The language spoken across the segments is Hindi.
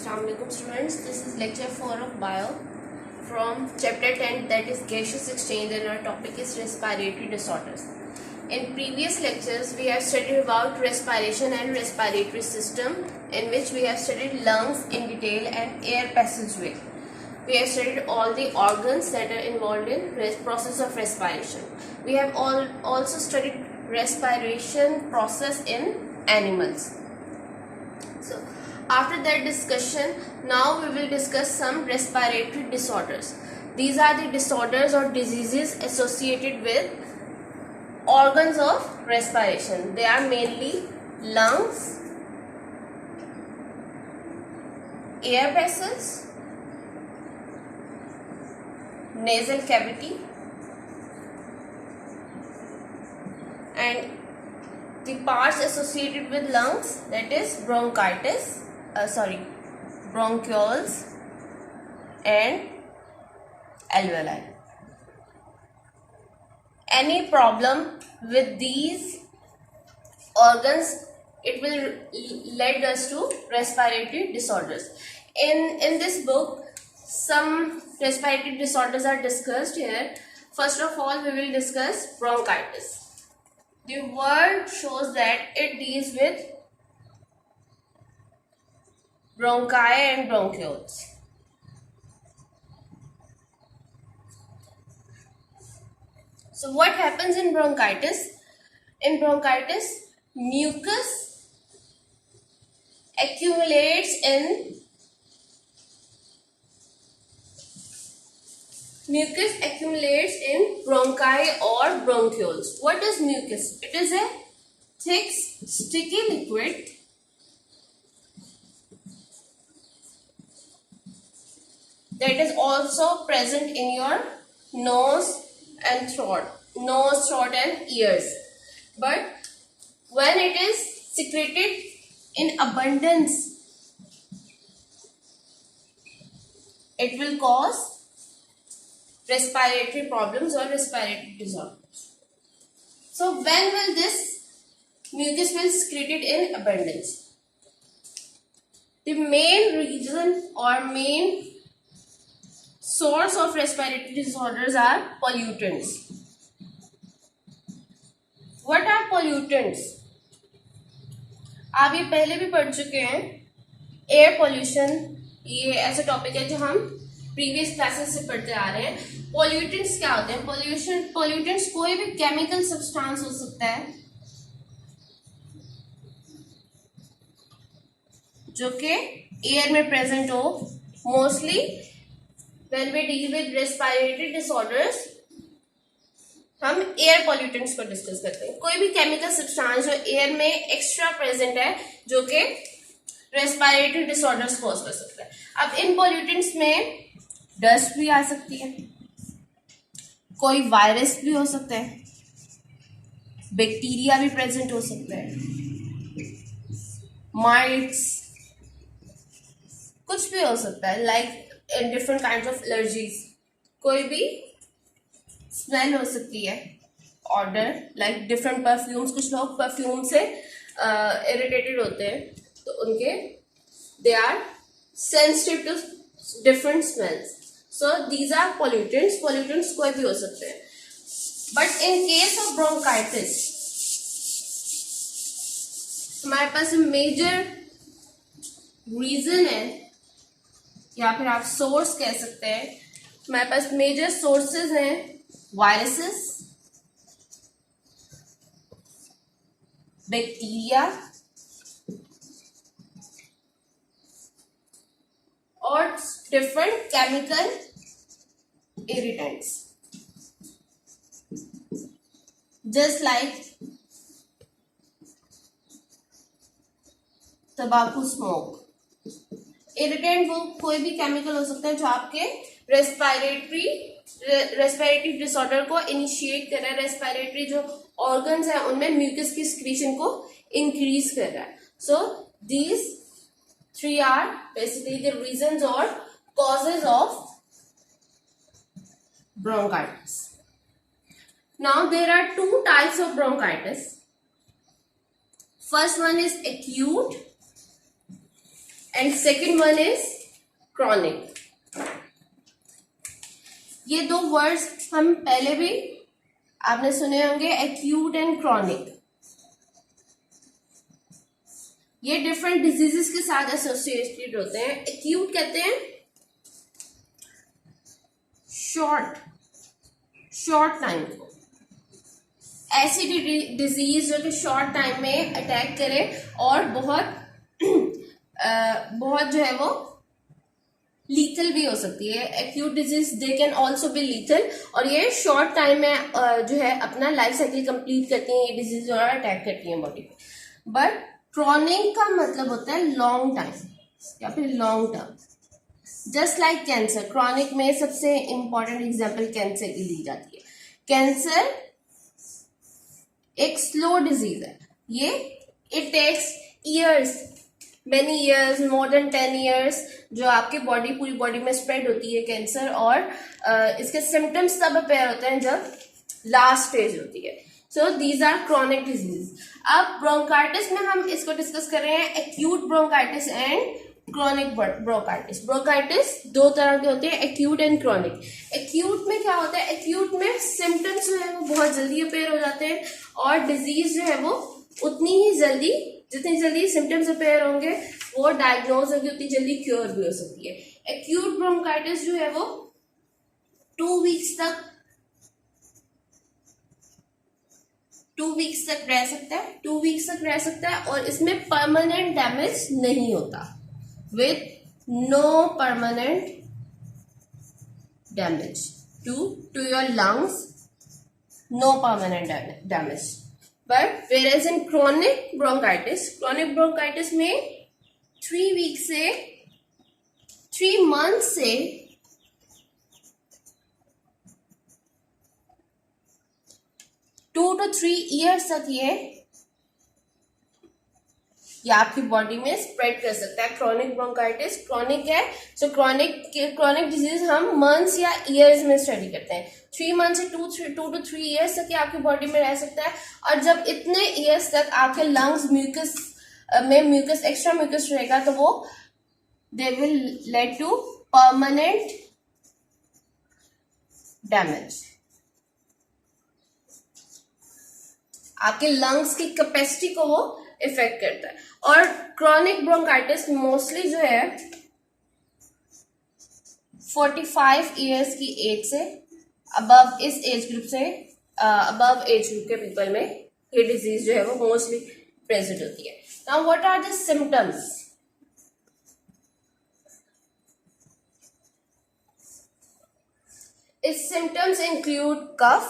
Assalamualaikum students, this is lecture 4 of bio from chapter 10, that is gaseous exchange, and our topic is respiratory disorders. In previous lectures we have studied about respiration and respiratory system, in which we have studied lungs in detail and air passageway. We have studied all the organs that are involved in process of respiration. We have also studied respiration process in animals. So after that discussion, now we will discuss some respiratory disorders. These are the disorders or diseases associated with organs of respiration. They are mainly lungs, air vessels, nasal cavity, and the parts associated with lungs, that is bronchitis, bronchioles and alveoli. Any problem with these organs, it will lead us to respiratory disorders. In this book, some respiratory disorders are discussed here. First of all, we will discuss bronchitis. The word shows that it deals with bronchi and bronchioles. So what happens in bronchitis? In bronchitis, mucus accumulates in bronchi or bronchioles. What is mucus? It is a thick, sticky liquid that is also present in your nose and throat, and ears. But when it is secreted in abundance, it will cause respiratory problems or respiratory disorders. So when will this mucus be secreted in abundance? The main reason or main source of respiratory disorders are pollutants. What are pollutants? आप ये पहले भी पढ़ चुके हैं. एयर पोल्यूशन ये ऐसा टॉपिक है जो हम प्रीवियस क्लासेस से पढ़ते आ रहे हैं. पोल्यूटेंट्स क्या होते हैं? पोल्यूटेंट्स कोई भी केमिकल सब्सटेंस हो सकता है जो कि एयर में प्रेजेंट हो. Mostly when we deal with respiratory disorders हम एयर पोल्यूटेंट्स को डिस्कस करते हैं. कोई भी केमिकल सब्सटेंस जो एयर में एक्स्ट्रा प्रेजेंट है जो कि रेस्पिरेटरी डिसऑर्डर्स कॉज कर सकता है. अब इन पोल्यूटेंट्स में डस्ट भी आ सकती है, कोई वायरस भी हो सकता है, बैक्टीरिया भी प्रेजेंट हो सकता है, माइट्स, कुछ भी हो सकता है. Like in different kinds of allergies, कोई भी स्मेल हो सकती है, ऑर्डर लाइक डिफरेंट परफ्यूम्स. कुछ लोग परफ्यूम से इरिटेटेड होते हैं तो उनके they are sensitive to different smells. So these are pollutants. Pollutants कोई भी हो सकते हैं. But in case of bronchitis, हमारे पास मेजर रीजन है या फिर आप सोर्स कह सकते हैं. हमारे पास मेजर सोर्सेज हैं वायरसेस, बैक्टीरिया और different chemical irritants, just like tobacco smoke. Irritant वो कोई भी केमिकल हो सकता है जो आपके रेस्पिरेटरी डिसऑर्डर को इनिशिएट कर रहा है. रेस्पिरेटरी जो ऑर्गन्स हैं उनमें म्यूकस की सिक्रीशन को इंक्रीज कर रहा है. So these three are basically the reasons or causes of bronchitis. Now there are two types of bronchitis. First one is acute and second one is chronic. ये दो वर्ड्स हम पहले भी आपने सुने होंगे, एक्यूट एंड क्रॉनिक। ये डिफरेंट डिजीजेस के साथ एसोसिएटेड होते हैं। एक्यूट कहते हैं शॉर्ट टाइम को, ऐसी डिजीज जो कि शॉर्ट टाइम में अटैक करे और बहुत जो है वो लीथल भी हो सकती है। Acute disease they can also be lethal, और ये शॉर्ट टाइम में जो है अपना लाइफ साइकिल कंप्लीट करती हैं ये डिजीज और अटैक करती हैं बॉडी पे। बट क्रॉनिक का मतलब होता है लॉन्ग टाइम या फिर long term, just like cancer. Chronic में सबसे इंपॉर्टेंट एग्जांपल कैंसर की ली जाती है। कैंसर एक स्लो डिजीज है, ये it takes years, many years, more than 10 years, जो आपकी पूरी बॉडी में स्प्रेड होती है कैंसर। और इसके सिम्टम्स तब अपेयर होते हैं जब लास्ट स्टेज होती है। So these are chronic disease. अब ब्रोंकाइटिस में हम इसको डिस्कस कर रहे हैं, acute bronchitis and chronic bronchitis. Bronchitis दो तरह के होते हैं, एक्यूट एंड क्रॉनिक। एक्यूट में क्या होता है, एक्यूट में सिम्टम्स जो है वो बहुत जल्दी अपेयर हो जाते हैं और डिजीज जो है वो उतनी ही जल्दी, जितनी जल्दी सिम्टम्स अपेयर होंगे वो डायग्नोज होगी, उतनी जल्दी क्योर भी हो सकती है। एक्यूट ब्रोंकाइटिस जो है वो 2 वीक्स तक रह सकता है, 2 वीक्स तक रह सकता है, और इसमें परमानेंट डैमेज नहीं होता, with no permanent damage to your lungs, no permanent damage. But whereas in chronic bronchitis में 3 months से 2 to 3 years तक ये आपकी बॉडी में स्प्रेड कर सकता है। क्रॉनिक ब्रोंकाइटिस क्रॉनिक है, सो क्रॉनिक डिजीज हम मंथ्स या ईयर्स में स्टडी करते हैं। 3 मंथ से 2 to 3 ईयर्स तक ये आपकी बॉडी में रह सकता है, और जब इतने ईयर्स तक आपके लंग्स म्यूकस एक्स्ट्रा म्यूकस रहेगा तो वो they will lead to permanent damage. आपके लंग्स की कैपेसिटी को वो इफेक्ट करता है। और क्रॉनिक ब्रोंकाइटिस मोस्टली जो है 45 इयर्स की एज से अबव, इस एज ग्रुप से अबव एज ग्रुप के पीपल में ये डिजीज जो है वो मोस्टली प्रेजेंट होती है। Now what are the symptoms? its symptoms include cough,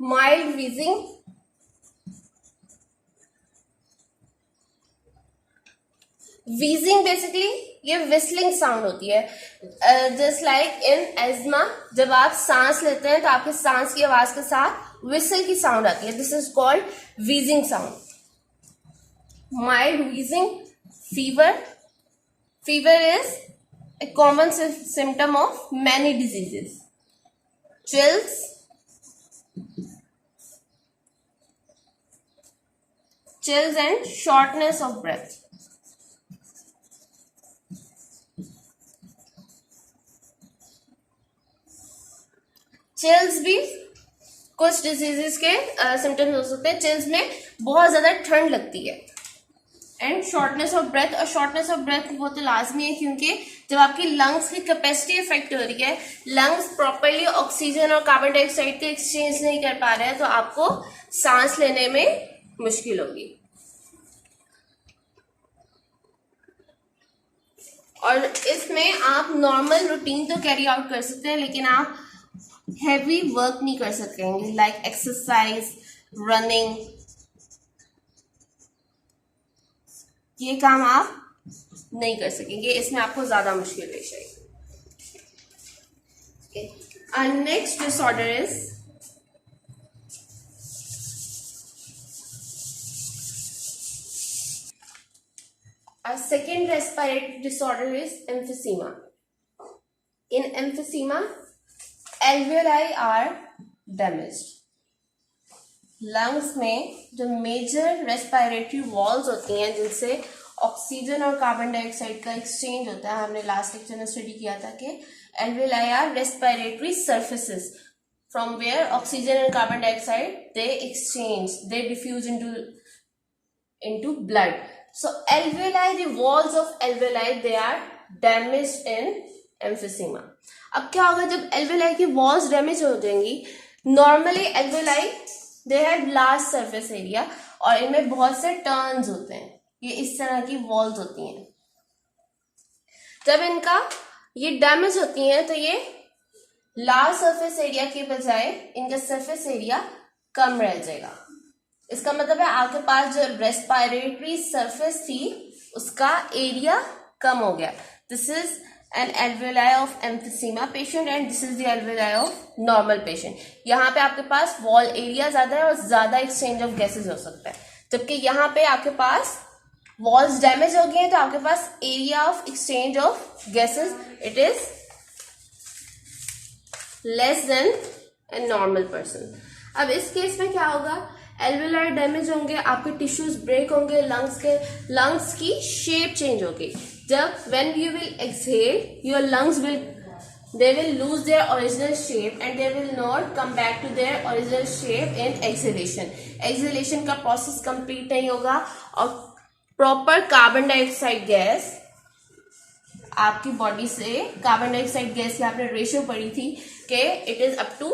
mild wheezing, basically ये विस्लिंग साउंड होती है, जस्ट लाइक इन एज्मा। जब आप सांस लेते हैं तो आपके सांस की आवाज के साथ विसल की साउंड आती है, this is called wheezing sound. Mild wheezing, fever is a common symptom of many diseases. Chills and shortness of breath. Chills भी कुछ डिजीजेस के सिम्टम्स हो सकते हैं। चिल्स में बहुत ज्यादा ठंड लगती है। एंड शॉर्टनेस ऑफ ब्रेथ, और शॉर्टनेस ऑफ ब्रेथ वो तो लाजमी है क्योंकि जब आपकी लंग्स की कैपेसिटी इफेक्ट हो रही है, लंग्स प्रॉपरली ऑक्सीजन और कार्बन डाइऑक्साइड के एक्सचेंज नहीं कर पा रहे हैं, तो आपको सांस लेने में मुश्किल होगी। और इसमें आप नॉर्मल रूटीन तो कैरी आउट कर सकते हैं, लेकिन आप हैवी वर्क नहीं कर सकेंगे, लाइक एक्सरसाइज, रनिंग, ये काम आप नहीं कर सकेंगे, इसमें आपको ज्यादा मुश्किल पेश आएगी। Next disorder is second respiratory disorder is emphysema. In emphysema, alveoli are damaged. Lungs में जो मेजर रेस्पिरेटरी वॉल्स होती हैं जिनसे ऑक्सीजन और कार्बन डाइऑक्साइड का एक्सचेंज होता है, हमने लास्ट लेक्चर में स्टडी किया था कि alveoli are respiratory surfaces from where oxygen and carbon dioxide they exchange, they diffuse into blood. So alveoli, the walls of alveoli, they are damaged in emphysema. अब क्या होगा जब alveoli की walls damage हो जाएंगी? Normally alveoli they have large surface area और इनमें बहुत से turns होते हैं, ये इस तरह की walls होती हैं. जब इनका ये डैमेज होती हैं तो ये लार्ज सरफेस एरिया के बजाय इनका सरफेस एरिया कम रह जाएगा. इसका मतलब है आपके पास जो रेस्पिरेटरी सरफेस थी उसका एरिया कम हो गया. This is an alveoli of emphysema patient and this is the alveoli of normal patient. यहाँ पे आपके पास वॉल एरिया ज्यादा है और ज्यादा एक्सचेंज ऑफ गैसेज हो सकता है, जबकि यहाँ पे आपके पास वॉल्स डैमेज हो गए हैं तो आपके पास area of exchange of gases it is less than a normal person. अब इस केस में क्या होगा, एल्वेलाई डैमेज होंगे, आपके टिश्यूज ब्रेक होंगे, लंग्स की शेप चेंज होगी. जब when you will exhale your lungs will lose their original shape and they will not come back to their original shape in exhalation. Exhalation का प्रोसेस कंप्लीट नहीं होगा और प्रॉपर कार्बन डाइऑक्साइड गैस आपकी बॉडी से, कार्बन डाइऑक्साइड गैस की आपने रेशियो पढ़ी थी कि it is up to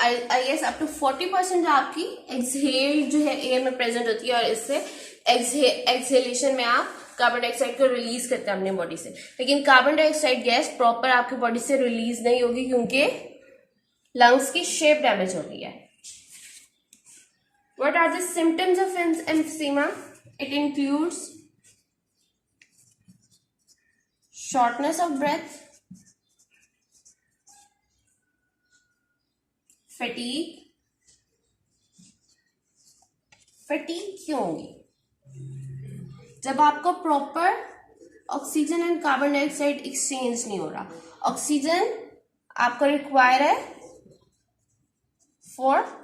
I guess up to 40% आपकी एक्सहेल जो है एयर में प्रेजेंट होती है और इससे एक्सहेलेशन में आप कार्बन डाइऑक्साइड को रिलीज करते हैं अपने बॉडी से. लेकिन कार्बन डाइऑक्साइड गैस प्रॉपर आपकी बॉडी से रिलीज नहीं होगी क्योंकि लंग्स की शेप डैमेज हो गई है. What are the symptoms of emphysema? It includes shortness of breath, fatigue. Fatigue क्यों होगी? जब आपको proper oxygen and carbon dioxide exchange नहीं हो रहा. ऑक्सीजन आपको रिक्वायर है for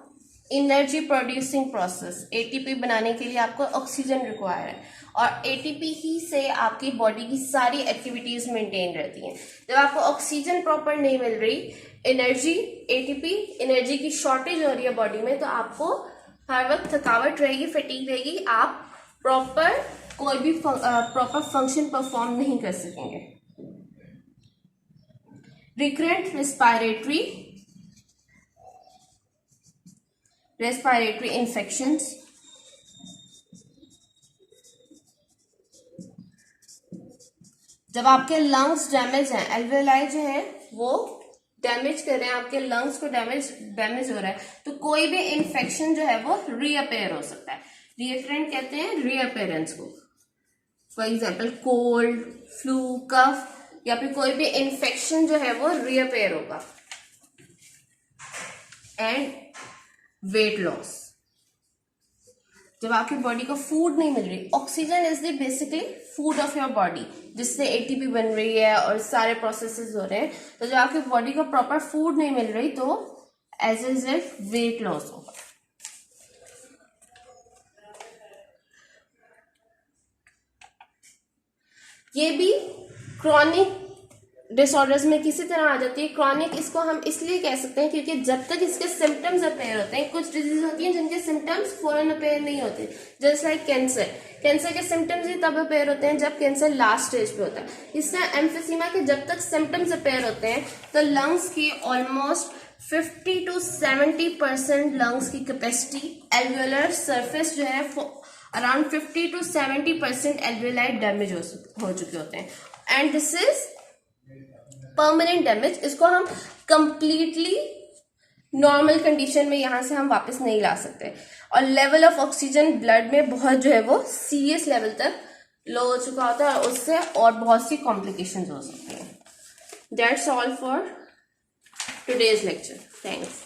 energy producing process, ATP बनाने के लिए आपको ऑक्सीजन रिक्वायर है और एटीपी ही से आपकी बॉडी की सारी एक्टिविटीज मेंटेन रहती हैं. जब आपको ऑक्सीजन प्रॉपर नहीं मिल रही, एनर्जी एटीपी एनर्जी की शॉर्टेज हो रही है बॉडी में, तो आपको हर वक्त थकावट रहेगी, फटीग रहेगी, आप प्रॉपर कोई भी प्रॉपर फंक्शन परफॉर्म नहीं कर सकेंगे. रिकरेंट रेस्पिरेटरी इन्फेक्शंस, जब आपके लंग्स डैमेज हैं, एल्वेलाई जो है वो डैमेज कर रहे हैं, आपके लंग्स को डैमेज हो रहा है, तो कोई भी इन्फेक्शन जो है वो रीअपेयर हो सकता है. रिकरेंट कहते हैं रीअपेयरेंस को. फॉर एग्जाम्पल कोल्ड, फ्लू, कफ या फिर कोई भी इन्फेक्शन जो है वो रीअपेयर होगा. एंड वेट लॉस, जब आपकी बॉडी को फूड नहीं मिल रही, oxygen is the basically food of your body जिससे एटीपी बन रही है और सारे प्रोसेसेस हो रहे हैं, तो जब आपकी बॉडी को प्रॉपर फूड नहीं मिल रही तो as a result weight loss होगा. ये भी क्रॉनिक डिसऑर्डर्स में किसी तरह आ जाती है. क्रॉनिक इसको हम इसलिए कह सकते हैं क्योंकि जब तक इसके सिम्टम्स अपेयर होते हैं, कुछ डिजीज होती हैं जिनके सिम्टम्स फौरन अपेयर नहीं होते, जस्ट लाइक कैंसर. कैंसर के सिम्टम्स ही तब अपेयर होते हैं जब कैंसर लास्ट स्टेज पे होता है. इससे एम्फिसीमा के जब तक सिम्टम्स अपेयर होते हैं तो लंग्स की ऑलमोस्ट 50 to 70% लंग्स की कैपेसिटी, एल्वेलर सरफेस जो है अराउंड 50 to 70% एल्वेलाई डैमेज हो चुके होते हैं. And this is permanent damage. इसको हम कंप्लीटली नॉर्मल कंडीशन में यहां से हम वापस नहीं ला सकते और लेवल ऑफ ऑक्सीजन ब्लड में बहुत जो है वो सीरियस लेवल तक लो हो चुका होता है और उससे और बहुत सी कॉम्प्लिकेशंस हो सकती हैं. That's all for today's lecture. Thanks.